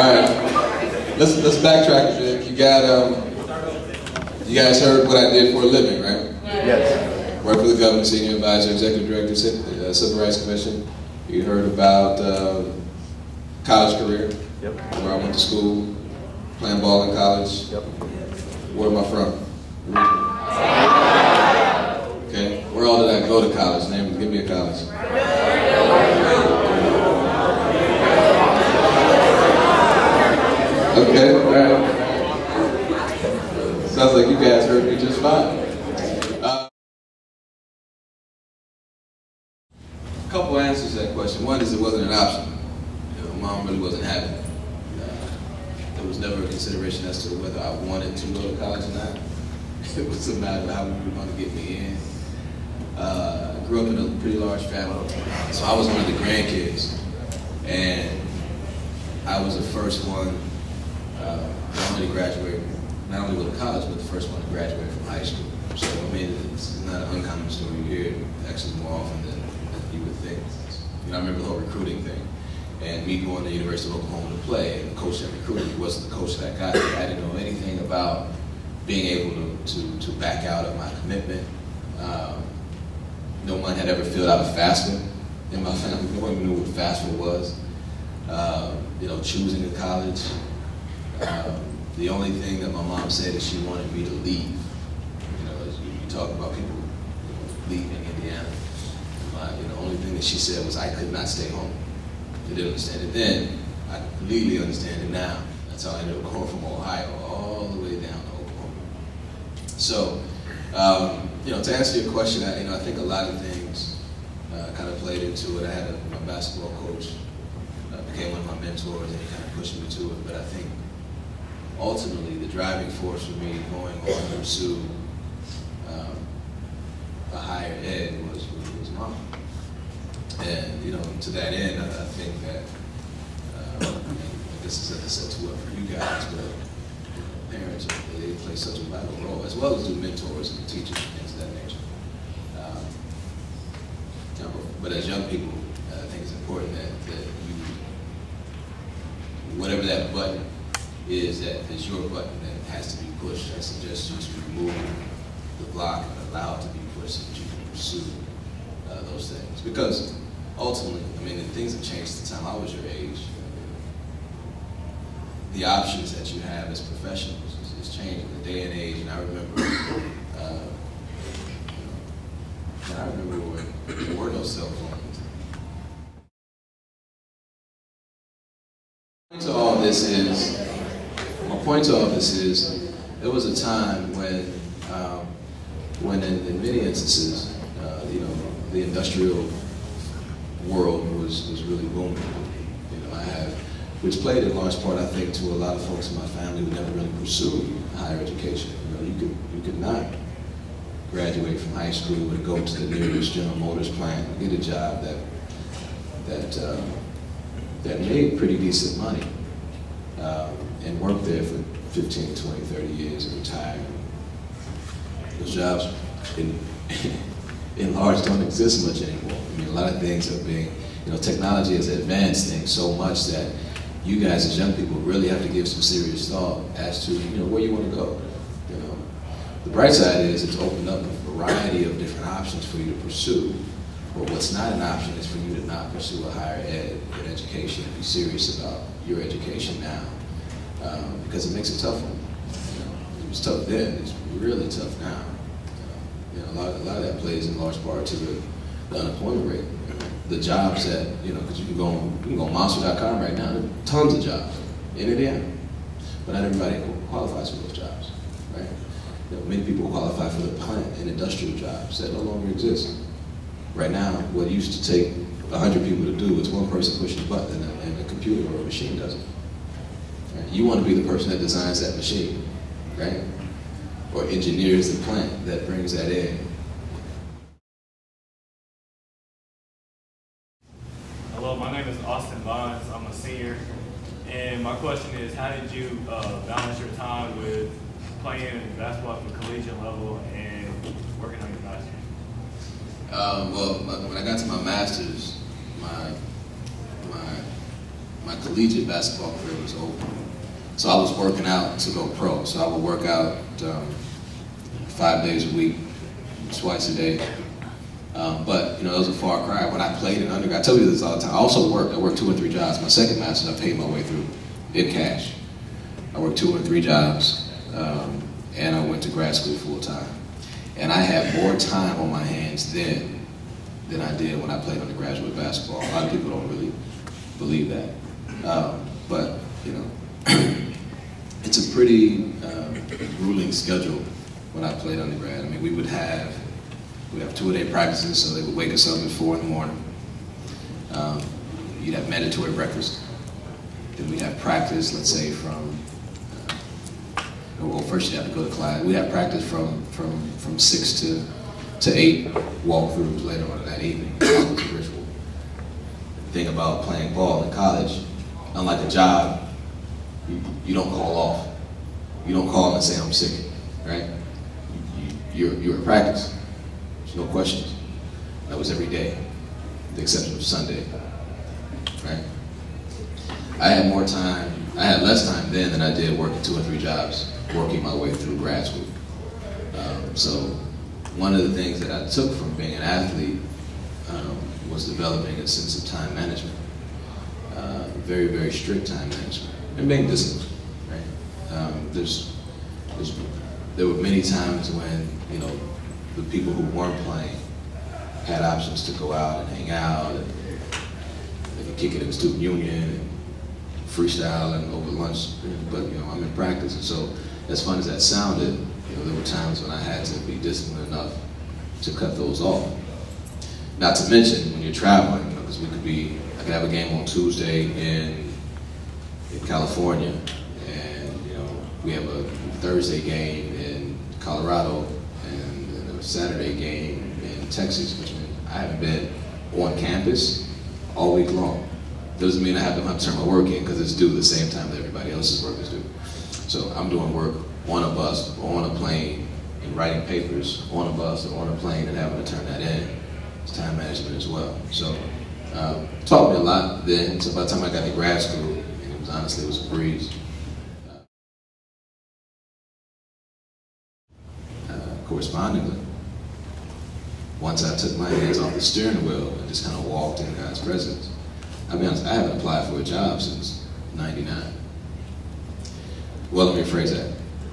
right. Let's backtrack a bit. You guys heard what I did for a living, right? Yes. Worked for the governor, senior advisor, executive director, Civil Rights Commission. You heard about college career, yep. Where I went to school, playing ball in college. Yep. Where am I from? Okay. Where all did I go to college? Give me a college. Okay, all right. Sounds like you guys heard me just fine. A couple answers to that question. One is it wasn't an option. Mom really wasn't having it. There was never a consideration as to whether I wanted to go to college or not. It was a matter of how we were going to get me in. I grew up in a pretty large family, so I was one of the grandkids, and I was the first one not only to graduate, not only go to college, but the first one to graduate from high school. So I mean, it's not an uncommon story. You hear it actually more often than you would think. I remember the whole recruiting thing, and me going to the University of Oklahoma to play, and the coach that recruited me wasn't the coach that got me. I didn't know anything about being able to back out of my commitment. No one had ever filled out a FAFSA in my family. No one knew what FAFSA was. Choosing a college. The only thing that my mom said is she wanted me to leave. As you talk about people leaving Indiana. The only thing that she said was I could not stay home. I didn't understand it then. I completely understand it now. That's how I ended up going from Ohio all the way down to Oklahoma. So, to answer your question, I think a lot of things kind of played into it. I had my basketball coach became one of my mentors, and he kind of pushed me to it. But I think ultimately the driving force for me going on to pursue a higher ed was mom. And to that end, I think that this is, as I said, too well for you guys, but parents, they play such a vital role, as well as do mentors and teachers and things of that nature. But as young people, I think it's important that you, whatever that button is, that is your button that has to be pushed. I suggest you to remove the block and allow it to be pushed so that you can pursue those things. Because ultimately, the things have changed since the time I was your age. The options that you have as professionals is changing the day and age. And I remember, when there were no cell phones. My point to all this is, there was a time when in many instances, the industrial world was really booming. Which played in large part, I think, to a lot of folks in my family who never really pursued higher education. You could not graduate from high school and go to the nearest General Motors plant and get a job that made pretty decent money and work there for 15, 20, 30 years and retire. Those jobs in large don't exist much anymore. A lot of things are being, technology has advanced things so much that you guys as young people really have to give some serious thought as to, where you want to go. The bright side is it's opened up a variety of different options for you to pursue. But what's not an option is for you to not pursue a higher ed education and be serious about your education now, because it makes it tough. It was tough then. It's really tough now. A lot of that plays in large part to the unemployment rate. The jobs that, because you can go on monster.com right now, there are tons of jobs in Indiana, but not everybody qualifies for those jobs, right? Many people qualify for the plant and industrial jobs that no longer exist. Right now, what used to take 100 people to do, it's one person pushing a button and a computer or a machine does it. Right? You want to be the person that designs that machine, right? Or engineers the plant that brings that in. Hello, my name is Austin Vines. I'm a senior. And my question is, how did you balance your time with playing basketball at the collegiate level and working on your master's? Well, when I got to my master's, my collegiate basketball career was over. So I was working out to go pro. So I would work out 5 days a week, twice a day. But you know, it was a far cry. When I played in undergrad, I tell you this all the time. I also worked. I worked 2 or 3 jobs. My second master's, I paid my way through in cash. I worked 2 or 3 jobs, and I went to grad school full time. And I had more time on my hands then than I did when I played undergraduate basketball. A lot of people don't really believe that, but you know, it's a pretty grueling schedule when I played undergrad. I mean, we'd have 2-a-day practices, so they would wake us up at 4 in the morning. You'd have mandatory breakfast. Then we'd have practice, let's say from, well, first you'd have to go to class. We'd have practice from 6 to 8, walkthroughs later on in that evening. That was a ritual. The thing about playing ball in college, unlike a job, you don't call off. You don't call and say, I'm sick, right? You're in practice. There's no questions. That was every day, with the exception of Sunday, right? I had more time, I had less time then than I did working 2 or 3 jobs, working my way through grad school. So one of the things that I took from being an athlete was developing a sense of time management, very, very strict time management, and being disciplined, right? There were many times when, you know, the people who weren't playing had options to go out and hang out, and they could kick it in the student union, and freestyle and over lunch, but you know, I'm in practice, and so as fun as that sounded, you know, there were times when I had to be disciplined enough to cut those off. Not to mention when you're traveling, you know, because I could have a game on Tuesday in California, and you know, we have a Thursday game in Colorado, and a Saturday game in Texas, which means I haven't been on campus all week long. Doesn't mean I have to turn my work in, because it's due the same time that everybody else's work is due. So I'm doing work on a bus, or on a plane, and writing papers on a bus or on a plane and having to turn that in. It's time management as well. So taught me a lot then. So by the time I got to grad school, and it was a breeze. Correspondingly, once I took my hands off the steering wheel and just kind of walked in God's presence, I'll be honest, I haven't applied for a job since '99. Well, let me rephrase that.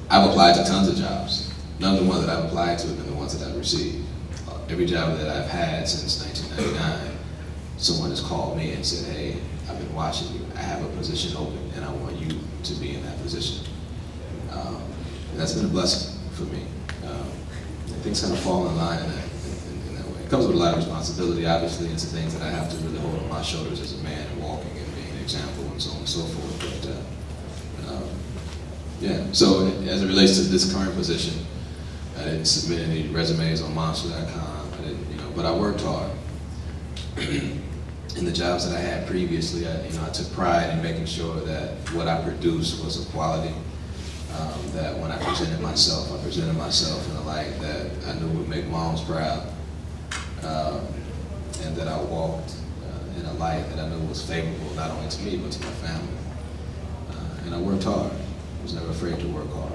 I've applied to tons of jobs. None of the ones that I've applied to have been the ones that I've received. Every job that I've had since 1999, someone has called me and said, hey, I've been watching you. I have a position open, and I want you to be in that position. And that's been a blessing for me. Things kind of fall in line in that way. It comes with a lot of responsibility, obviously. It's the things that I have to really hold on my shoulders as a man, and walking and being an example and so on and so forth. But yeah, so as it relates to this current position, I didn't submit any resumes on Monster.com. I didn't, you know, but I worked hard. In the jobs that I had previously, I took pride in making sure that what I produced was of quality. That when I presented myself in a light that I knew would make moms proud, and that I walked in a light that I knew was favorable not only to me but to my family. And I worked hard. I was never afraid to work hard.